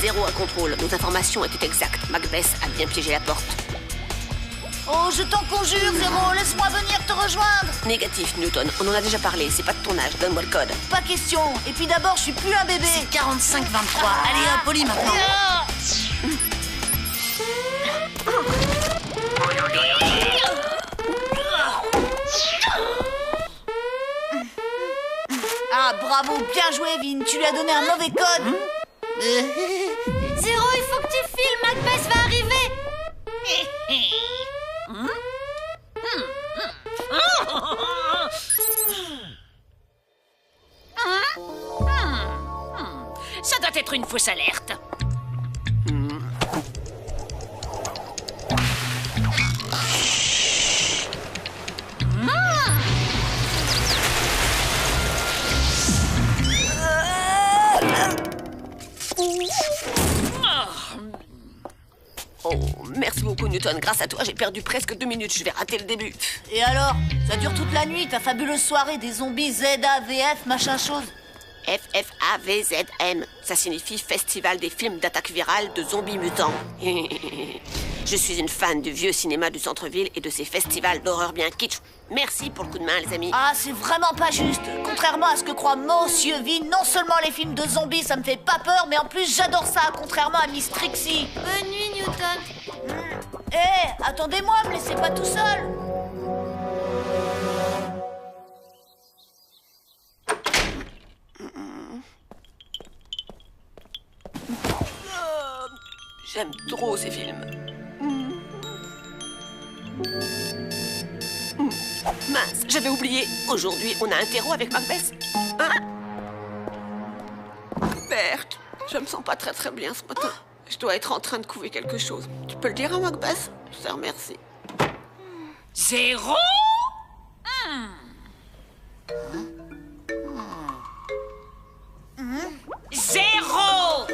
Zéro à contrôle. Nos informations étaient exactes. Macbeth a bien piégé la porte. Oh, je t'en conjure, Zéro, laisse-moi venir te rejoindre. Négatif, Newton. On en a déjà parlé. C'est pas de ton âge. Donne-moi le code. Pas question. Et puis d'abord, je suis plus un bébé. C'est 45-23. Allez, hop, Polly, maintenant. Ah, bravo, bien joué, Vin. Tu lui as donné un mauvais code. Zéro, il faut que tu files, Macbeth va arriver. Ça doit être une fausse alerte. Oh, merci beaucoup, Newton. Grâce à toi, j'ai perdu presque 2 minutes. Je vais rater le début. Et alors? Ça dure toute la nuit, ta fabuleuse soirée des zombies ZAVF, machin chose. FFAVZM. Ça signifie Festival des films d'attaque virale de zombies mutants. Je suis une fan du vieux cinéma du centre-ville et de ces festivals d'horreur bien kitsch. Merci pour le coup de main, les amis. Ah, c'est vraiment pas juste. Contrairement à ce que croit Monsieur Vin, non seulement les films de zombies, ça me fait pas peur, mais en plus, j'adore ça, contrairement à Miss Trixie. Bonne nuit, Newton. Hé, attendez-moi, me laissez pas tout seul. J'aime trop ces films. Mince, j'avais oublié. Aujourd'hui, on a un terreau avec Macbeth. Hein? Berthe, je me sens pas très bien ce matin. Je dois être en train de couver quelque chose. Tu peux le dire à Macbeth? Je te remercie. Zéro. Zéro.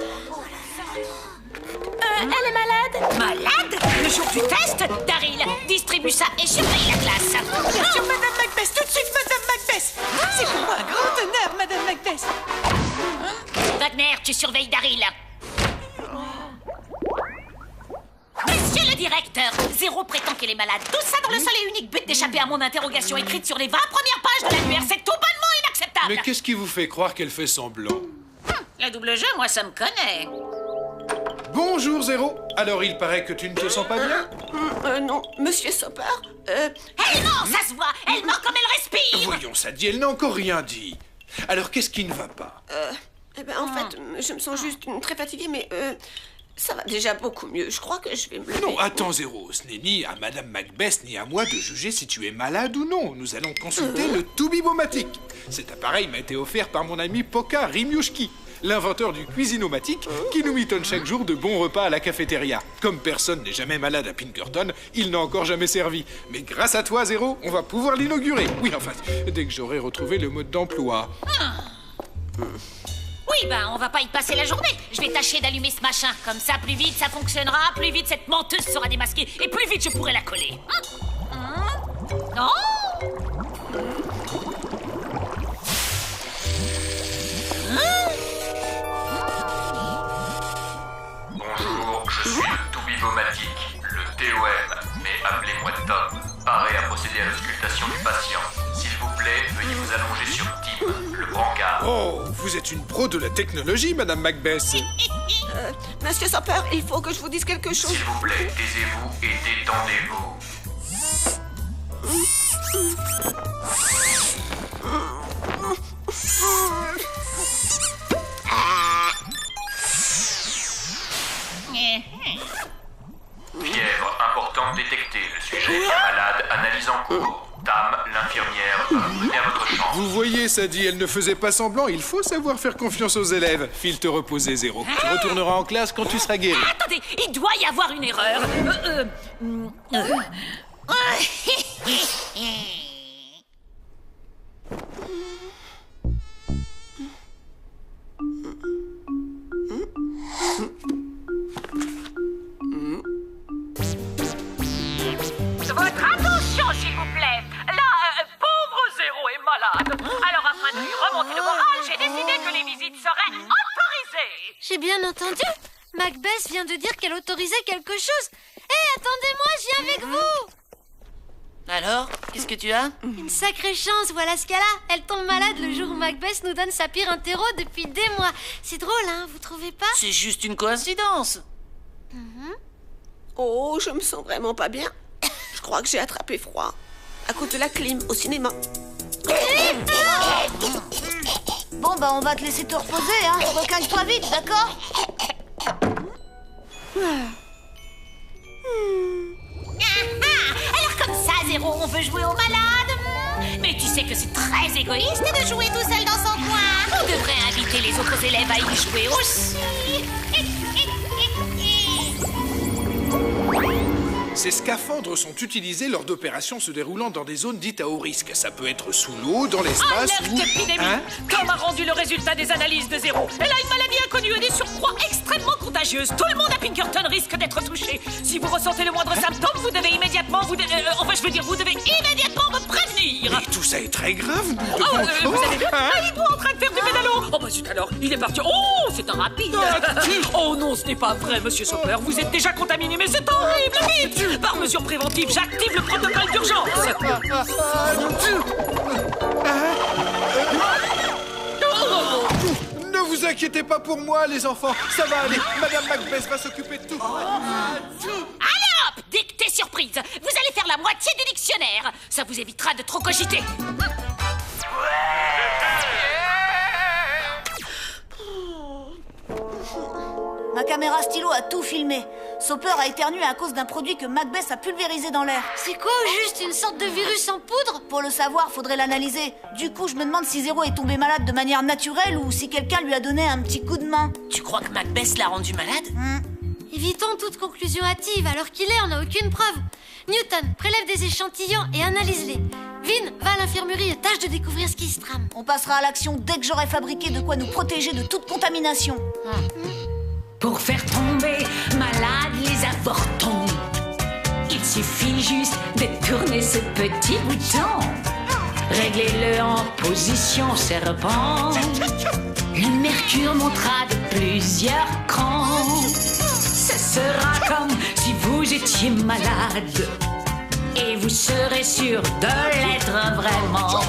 Elle est malade. Malade? Le jour du test? Daryl, distribue ça et surveille la classe. Bien sûr, Madame Macbeth, tout de suite, Madame Macbeth. C'est pour moi un grand honneur, Madame Macbeth. Wagner, tu surveilles Daryl. Monsieur le directeur, Zéro prétend qu'elle est malade. Tout ça dans le seul et unique but d'échapper à mon interrogation écrite sur les 20 premières pages de l'annuaire. C'est tout bonnement inacceptable. Mais qu'est-ce qui vous fait croire qu'elle fait semblant? Le double jeu, moi, ça me connaît. Bonjour, Zéro. Alors, il paraît que tu ne te sens pas bien? Non, Monsieur Soper, Elle ment, ça se voit. Elle ment comme elle respire. Voyons, ça dit, elle n'a encore rien dit. Alors, qu'est-ce qui ne va pas? en fait, je me sens juste très fatiguée, mais ça va déjà beaucoup mieux. Je crois que je vais me lever. Non, attends, Zéro. Ce n'est ni à Madame Macbeth ni à moi de juger si tu es malade ou non. Nous allons consulter le Toubibomatique. Cet appareil m'a été offert par mon ami Poka Rimouchki, l'inventeur du cuisinomatique qui nous mitonne chaque jour de bons repas à la cafétéria. Comme personne n'est jamais malade à Pinkerton, il n'a encore jamais servi. Mais grâce à toi, Zéro, on va pouvoir l'inaugurer. Oui, enfin, dès que j'aurai retrouvé le mode d'emploi. Oui, ben, on va pas y passer la journée. Je vais tâcher d'allumer ce machin. Comme ça, plus vite ça fonctionnera, plus vite cette menteuse sera démasquée, et plus vite je pourrai la coller. Non. Bonjour, je suis le Toubibomatique, le TOM, mais appelez-moi Tom. Paré à procéder à l'auscultation du patient. S'il vous plaît, veuillez vous allonger sur Tim, le brancard. Oh, vous êtes une pro de la technologie, Madame Macbeth. Monsieur Soper, il faut que je vous dise quelque chose. S'il vous plaît, taisez-vous et détendez-vous. Fièvre importante détectée. Le sujet est malade. Analyse en cours. Tam, l'infirmière, venez à votre chambre. Vous voyez, ça dit, elle ne faisait pas semblant. Il faut savoir faire confiance aux élèves. File te reposer, Zéro. Tu retourneras en classe quand tu seras guéri. Attendez, il doit y avoir une erreur. Votre attention, s'il vous plaît. Là, pauvre Zéro est malade. Alors, afin de lui remonter le moral, j'ai décidé que les visites seraient autorisées. J'ai bien entendu. Macbeth vient de dire qu'elle autorisait quelque chose. Hé, attendez-moi, je viens avec vous. Alors, qu'est-ce que tu as? Une sacrée chance, voilà ce qu'elle a. Elle tombe malade le jour où Macbeth nous donne sa pire interro depuis des mois. C'est drôle, hein, vous trouvez pas? C'est juste une coïncidence. Oh, je me sens vraiment pas bien. Je crois que j'ai attrapé froid. À cause de la clim au cinéma. Bon, bah on va te laisser te reposer, hein. Requinque-toi vite, d'accord? Alors comme ça, Zéro, on veut jouer au malade? Mais tu sais que c'est très égoïste de jouer tout seul dans son coin. On devrait inviter les autres élèves à y jouer aussi. Ces scaphandres sont utilisés lors d'opérations se déroulant dans des zones dites à haut risque. Ça peut être sous l'eau, dans l'espace Alerte ou... épidémie. Hein? Comme a rendu le résultat des analyses de Zéro, elle a une maladie inconnue et des surcroît extrêmement contagieuse. Tout le monde à Pinkerton risque d'être touché. Si vous ressentez le moindre symptôme, vous devez immédiatement... vous devez immédiatement me prévenir. Et tout ça est très grave, nous Oh, devons... vous avez vu un hibou en train de faire du pédalo. Oh bah zut alors, il est parti. Oh, c'est un rapide. Oh non, ce n'est pas vrai, monsieur Soper. Vous êtes déjà contaminé, mais c'est horrible. Vite. Par mesure préventive, j'active le protocole d'urgence. Ne vous inquiétez pas pour moi, les enfants. Ça va aller. Madame Macbeth va s'occuper de tout. Allez hop, dictée surprise. Vous allez faire la moitié du dictionnaire. Ça vous évitera de trop cogiter. Ma caméra stylo a tout filmé. Soper a éternué à cause d'un produit que Macbeth a pulvérisé dans l'air. C'est quoi au juste, une sorte de virus en poudre? Pour le savoir, faudrait l'analyser. Du coup, je me demande si Zéro est tombé malade de manière naturelle ou si quelqu'un lui a donné un petit coup de main. Tu crois que Macbeth l'a rendu malade? Évitons toute conclusion hâtive, alors qu'il est, on n'a aucune preuve. Newton, prélève des échantillons et analyse-les. Vin, va à l'infirmerie et tâche de découvrir ce qui se trame. On passera à l'action dès que j'aurai fabriqué de quoi nous protéger de toute contamination. Pour faire tomber malade les avortons, il suffit juste de tourner ce petit bouton. Réglez-le en position serpent. Le mercure montera de plusieurs crans. Ce sera comme si vous étiez malade. Et vous serez sûr de l'être vraiment.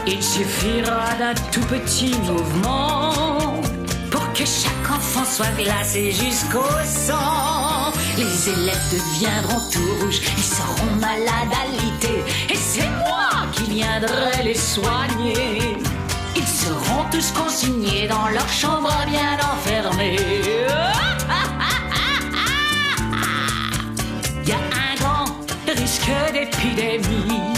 Il suffira d'un tout petit mouvement pour que chaque enfant soit glacé jusqu'au sang. Les élèves deviendront tout rouges, ils seront malades à l'idée. Et c'est moi qui viendrai les soigner. Ils seront tous consignés dans leur chambre bien enfermés. Il y a un grand risque d'épidémie.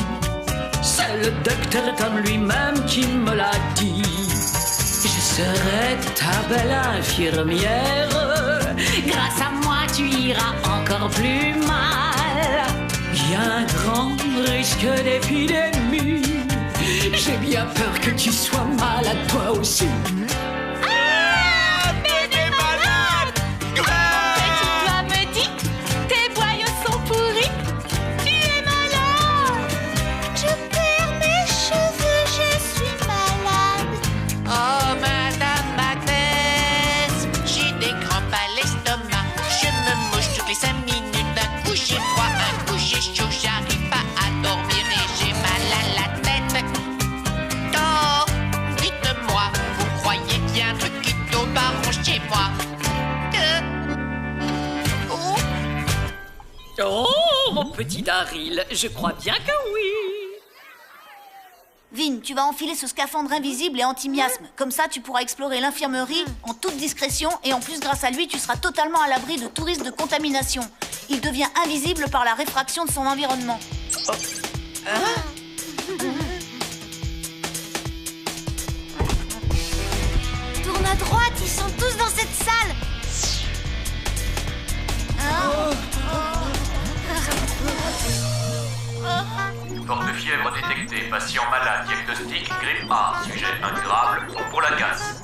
C'est le docteur comme lui-même qui me l'a dit. Je serai ta belle infirmière. Grâce à moi, tu iras encore plus mal. Il y a un grand risque d'épidémie. J'ai bien peur que tu sois malade toi aussi. Oh, mon petit Daryl, je crois bien que oui. Vin, tu vas enfiler ce scaphandre invisible et anti-miasme. Comme ça, tu pourras explorer l'infirmerie en toute discrétion et en plus, grâce à lui, tu seras totalement à l'abri de tout risque de contamination. Il devient invisible par la réfraction de son environnement. Tourne à droite, ils sont tous dans cette salle. Forte fièvre détectée, patient malade, diagnostic, grippe A, sujet ingérable, pour la casse.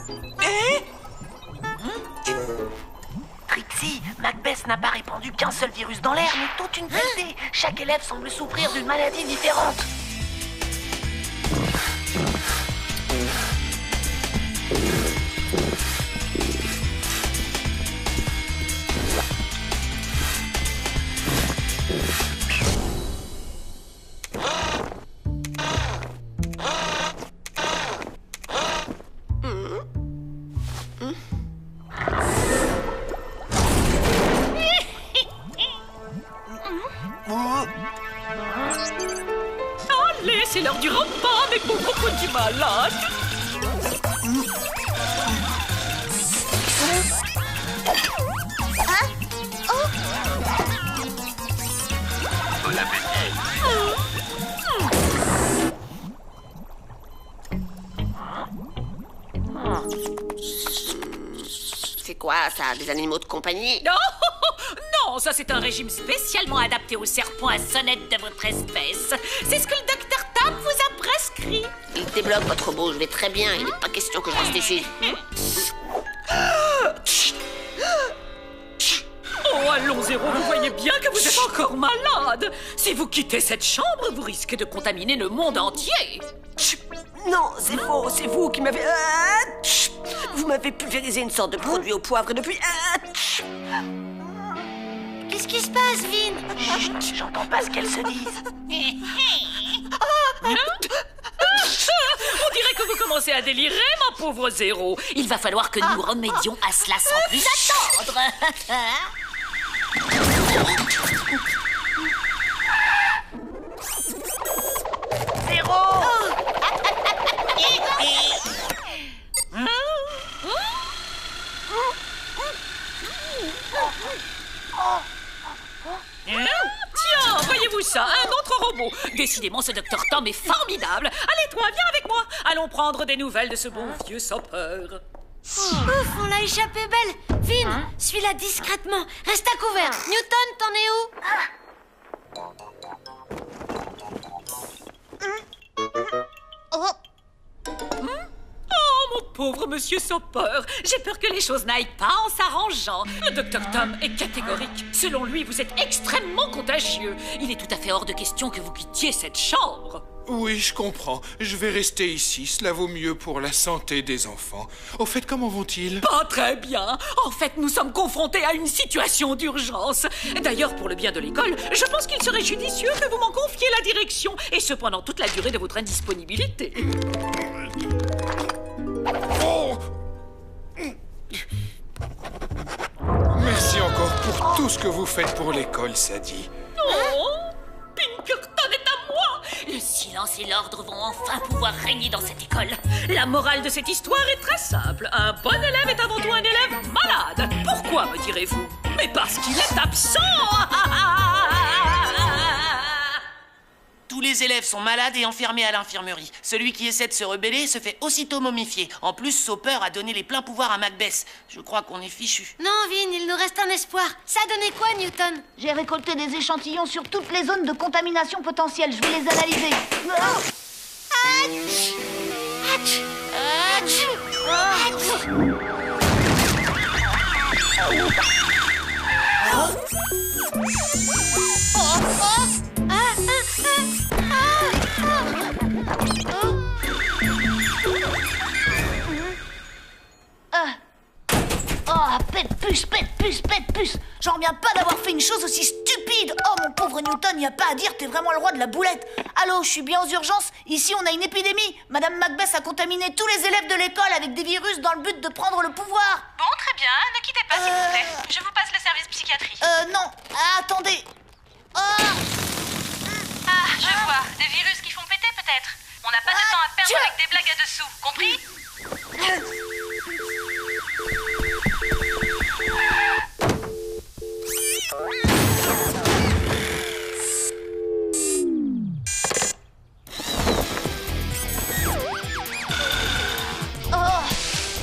Trixie, Macbeth n'a pas répandu qu'un seul virus dans l'air, mais toute une pelletée. Chaque élève semble souffrir d'une maladie différente. c'est l'heure du repas, mes pauvres petits malades. Bon appétit. C'est quoi ça, des animaux de compagnie? Non, non, ça c'est un régime spécialement adapté aux serpents à sonnette de votre espèce. C'est ce que le docteur Tam vous a prescrit. Il débloque votre robot, je vais très bien, il n'est pas question que je reste ici. Oh, allons, Zéro, vous voyez bien que vous êtes encore malade. Si vous quittez cette chambre, vous risquez de contaminer le monde entier. Non, c'est faux, c'est vous qui m'avez... Vous m'avez pulvérisé une sorte de produit au poivre depuis... Qu'est-ce qui se passe, Vin? Chut, j'entends pas ce qu'elles se disent. On dirait que vous commencez à délirer, ma pauvre Zéro. Il va falloir que nous remédions à cela sans plus attendre. Tiens, voyez-vous ça, un autre robot. Décidément, ce docteur Tom est formidable. Allez, toi, viens avec moi. Allons prendre des nouvelles de ce bon vieux sapeur. Ouf, on l'a échappé belle. Vin, suis-la discrètement. Reste à couvert. Newton, t'en es où? Oh, mon pauvre monsieur Sapeur, j'ai peur que les choses n'aillent pas en s'arrangeant. Le docteur Tom est catégorique. Selon lui, vous êtes extrêmement contagieux. Il est tout à fait hors de question que vous quittiez cette chambre. Oui, je comprends. Je vais rester ici. Cela vaut mieux pour la santé des enfants. Au fait, comment vont-ils? Pas très bien. En fait, nous sommes confrontés à une situation d'urgence. D'ailleurs, pour le bien de l'école, je pense qu'il serait judicieux que vous m'en confiez la direction, et ce pendant toute la durée de votre indisponibilité. Oh! Merci encore pour tout ce que vous faites pour l'école, Sadie. Oh, Pinkerton est à moi. Le silence et l'ordre vont enfin pouvoir régner dans cette école. La morale de cette histoire est très simple. Un bon élève est avant tout un élève malade. Pourquoi, me direz-vous? Mais parce qu'il est absent. Tous les élèves sont malades et enfermés à l'infirmerie. Celui qui essaie de se rebeller se fait aussitôt momifier. En plus, Sauper a donné les pleins pouvoirs à Macbeth. Je crois qu'on est fichu. Non, Vin, il nous reste un espoir. Ça a donné quoi, Newton? J'ai récolté des échantillons sur toutes les zones de contamination potentielle. Je vais les analyser. Pète puce. J'en reviens pas d'avoir fait une chose aussi stupide. Oh, mon pauvre Newton, y a pas à dire, t'es vraiment le roi de la boulette. Allô, je suis bien aux urgences. Ici, on a une épidémie. Madame Macbeth a contaminé tous les élèves de l'école avec des virus dans le but de prendre le pouvoir. Bon, très bien, ne quittez pas, s'il vous plaît. Je vous passe le service psychiatrie. Non. Attendez. Ah, je vois. Des virus qui font péter, peut-être. On n'a pas de temps à perdre avec des blagues à dessous, compris?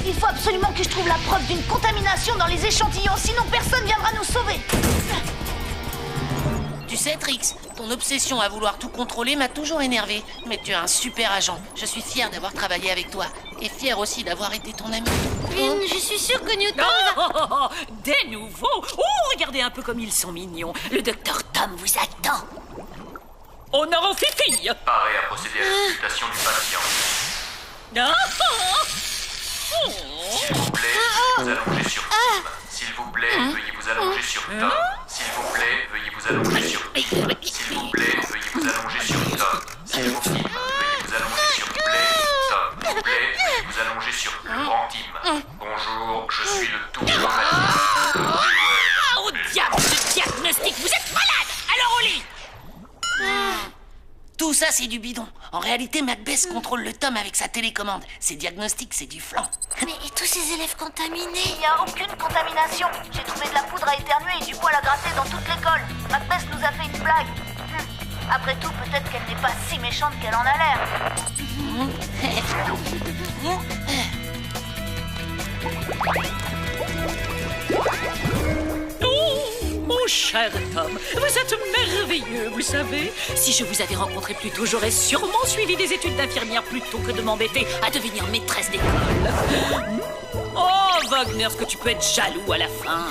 Il faut absolument que je trouve la preuve d'une contamination dans les échantillons, sinon personne viendra nous sauver. Tu sais, Trix, ton obsession à vouloir tout contrôler m'a toujours énervé. Mais tu es un super agent. Je suis fier d'avoir travaillé avec toi. Et fier aussi d'avoir été ton ami. Vin, je suis sûre que Newton... Oh, des nouveaux. Oh, regardez un peu comme ils sont mignons. Le docteur Tom vous attend. Honneur aux filles. Paré à procéder à l'auscultation du patient. S'il vous plaît, veuillez vous allonger sur Tim. S'il vous plaît, veuillez vous allonger sur Tom. S'il vous plaît, veuillez vous allonger sur Tim. S'il vous plaît, veuillez vous allonger sur Tom. S'il vous plaît, veuillez vous allonger sur Play, Tom. S'il vous plaît, veuillez vous allonger sur le grand Tim. Bonjour, je suis le tout Au diable de diagnostic, vous êtes malade. Alors au lit. Tout Tout ça, c'est du bidon. En réalité, Macbeth contrôle le tome avec sa télécommande. Ses diagnostics, c'est du flan. Mais et tous ces élèves contaminés? Il n'y a aucune contamination. J'ai trouvé de la poudre à éternuer et du poil à gratter dans toute l'école. Macbeth nous a fait une blague. Après tout, peut-être qu'elle n'est pas si méchante qu'elle en a l'air. Mon cher Tom, vous êtes merveilleux, vous savez. Si je vous avais rencontré plus tôt, j'aurais sûrement suivi des études d'infirmière plutôt que de m'embêter à devenir maîtresse d'école. Oh, Wagner, est-ce que tu peux être jaloux à la fin?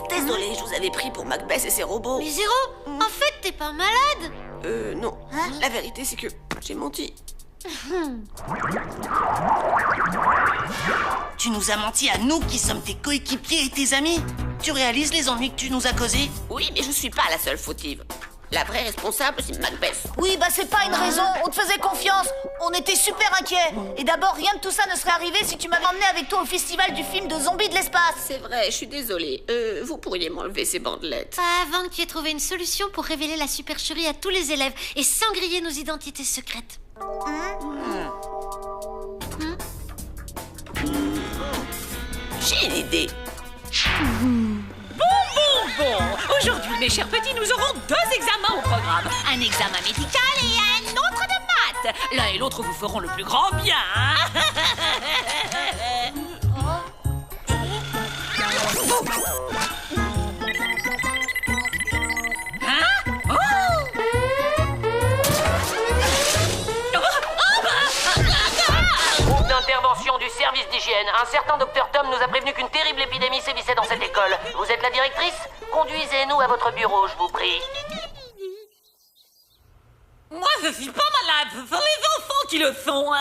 Désolée, je vous avais pris pour Macbeth et ses robots. Mais Zéro, en fait, t'es pas malade? Non. La vérité, c'est que j'ai menti. Tu nous as menti à nous qui sommes tes coéquipiers et tes amis. Tu réalises les ennuis que tu nous as causés? Oui, mais je suis pas la seule fautive. La vraie responsable, c'est Macbeth. Oui, bah c'est pas une raison. On te faisait confiance. On était super inquiets. Et d'abord, rien de tout ça ne serait arrivé si tu m'avais emmené avec toi au festival du film de zombies de l'espace. C'est vrai, je suis désolée. Vous pourriez m'enlever ces bandelettes. Pas avant que tu aies trouvé une solution pour révéler la supercherie à tous les élèves et sans griller nos identités secrètes. J'ai une idée. Bon. Aujourd'hui, mes chers petits, nous aurons 2 examens au programme. Un examen médical et un autre de maths. L'un et l'autre vous feront le plus grand bien. Groupe d'intervention du service d'hygiène. Un certain docteur Tom nous a prévenu qu'une terrible épidémie sévissait dans cette école. Vous êtes la directrice? Conduisez-nous à votre bureau, je vous prie. Moi, je suis pas malade. Ce sont les enfants qui le sont.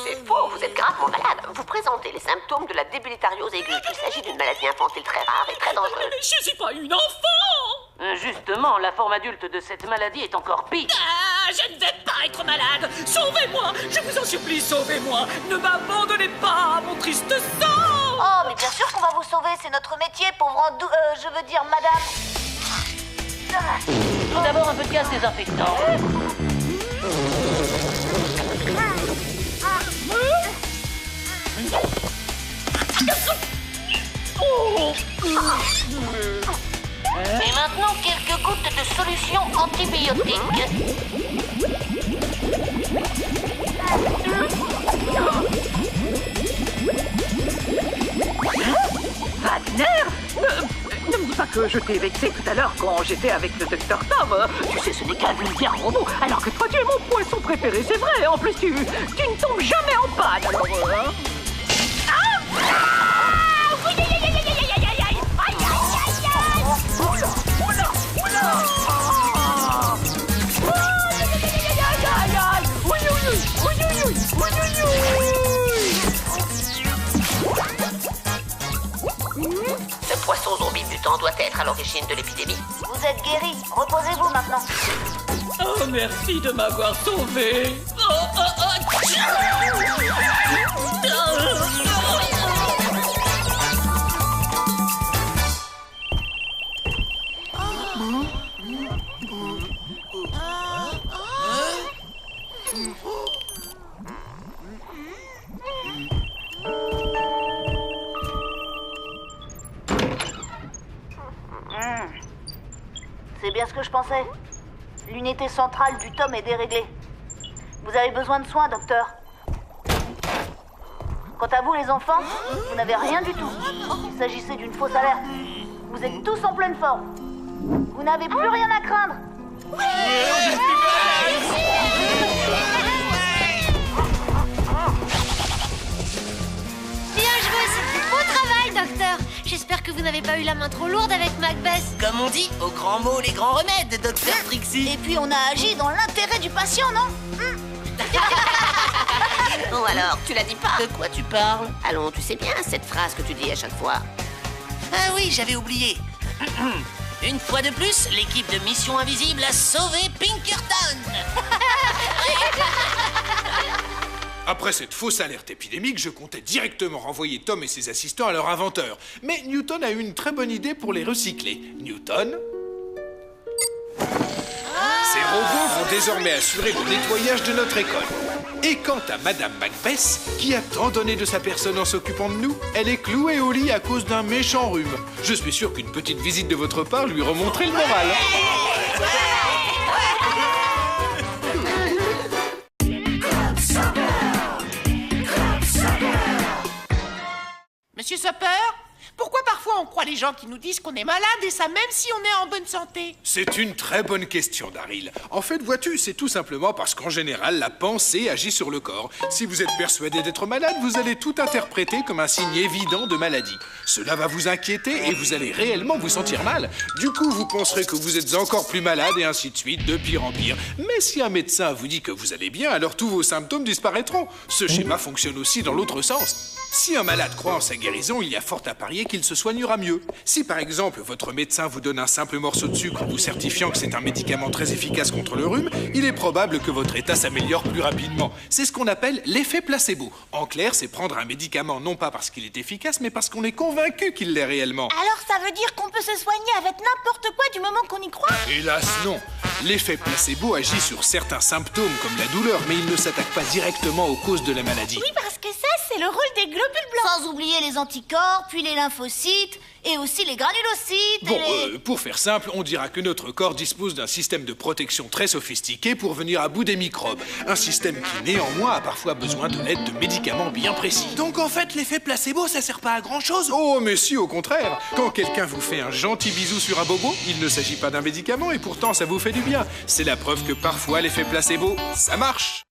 C'est faux, vous êtes gravement malade. Vous présentez les symptômes de la débilitariose aiguë. Il s'agit d'une maladie infantile très rare et très dangereuse. Mais je suis pas une enfant. Justement, la forme adulte de cette maladie est encore pire. Ah, je ne vais pas être malade. Sauvez-moi. Je vous en supplie, sauvez-moi. Ne m'abandonnez pas à mon triste sort. Oh, mais bien sûr qu'on va vous sauver. C'est notre métier, pauvre je veux dire, madame. Tout d'abord, un peu de gaz désinfectant. Et maintenant, quelques gouttes de solution antibiotique. Wagner, ne me dis pas que je t'ai vexé tout à l'heure quand j'étais avec le docteur Tom. Tu sais, ce n'est qu'un vulgaire robot, alors que toi, tu es mon poisson préféré, c'est vrai. En plus, tu ne tombes jamais en panne, alors... Ce poisson zombie mutant doit être à l'origine de l'épidémie. Vous êtes guéri. Reposez-vous maintenant. Oh, merci de m'avoir sauvé. C'est bien ce que je pensais. L'unité centrale du tome est déréglée. Vous avez besoin de soins, docteur. Quant à vous, les enfants, vous n'avez rien du tout. Il s'agissait d'une fausse alerte. Vous êtes tous en pleine forme. Vous n'avez plus rien à craindre. Bien joué, c'était beau travail, docteur. J'espère que vous n'avez pas eu la main trop lourde avec Macbeth. Comme on dit, aux grands mots, les grands remèdes, docteur Trixie. Et puis on a agi dans l'intérêt du patient, non Bon alors, tu la dis pas. De quoi tu parles? Allons, tu sais bien cette phrase que tu dis à chaque fois. Ah oui, j'avais oublié. Une fois de plus, l'équipe de Mission Invisible a sauvé Pinkerton. Après cette fausse alerte épidémique, je comptais directement renvoyer Tom et ses assistants à leur inventeur. Mais Newton a eu une très bonne idée pour les recycler. Newton? Ces robots vont désormais assurer le nettoyage de notre école. Et quant à Madame Macbeth, qui a tant donné de sa personne en s'occupant de nous, elle est clouée au lit à cause d'un méchant rhume. Je suis sûr qu'une petite visite de votre part lui remonterait le moral. Monsieur Sopper, pourquoi parfois on croit les gens qui nous disent qu'on est malade et ça même si on est en bonne santé? C'est une très bonne question, Daryl. En fait, vois-tu, c'est tout simplement parce qu'en général, la pensée agit sur le corps. Si vous êtes persuadé d'être malade, vous allez tout interpréter comme un signe évident de maladie. Cela va vous inquiéter et vous allez réellement vous sentir mal. Du coup, vous penserez que vous êtes encore plus malade et ainsi de suite, de pire en pire. Mais si un médecin vous dit que vous allez bien, alors tous vos symptômes disparaîtront. Ce schéma fonctionne aussi dans l'autre sens. Si un malade croit en sa guérison, il y a fort à parier qu'il se soignera mieux. Si par exemple votre médecin vous donne un simple morceau de sucre vous certifiant que c'est un médicament très efficace contre le rhume, il est probable que votre état s'améliore plus rapidement. C'est ce qu'on appelle l'effet placebo. En clair, c'est prendre un médicament non pas parce qu'il est efficace, mais parce qu'on est convaincu qu'il l'est réellement. Alors ça veut dire qu'on peut se soigner avec n'importe quoi du moment qu'on y croit? Hélas non. L'effet placebo agit sur certains symptômes comme la douleur, mais il ne s'attaque pas directement aux causes de la maladie. Oui, parce que ça, c'est le rôle des globules blancs. Sans oublier les anticorps, puis les lymphocytes, et aussi les granulocytes. Bon, et les... pour faire simple, on dira que notre corps dispose d'un système de protection très sophistiqué pour venir à bout des microbes. Un système qui, néanmoins, a parfois besoin de l'aide de médicaments bien précis. Donc en fait, l'effet placebo, ça sert pas à grand chose? Oh, mais si, au contraire. Quand quelqu'un vous fait un gentil bisou sur un bobo, il ne s'agit pas d'un médicament et pourtant ça vous fait du bien. C'est la preuve que parfois l'effet placebo, ça marche.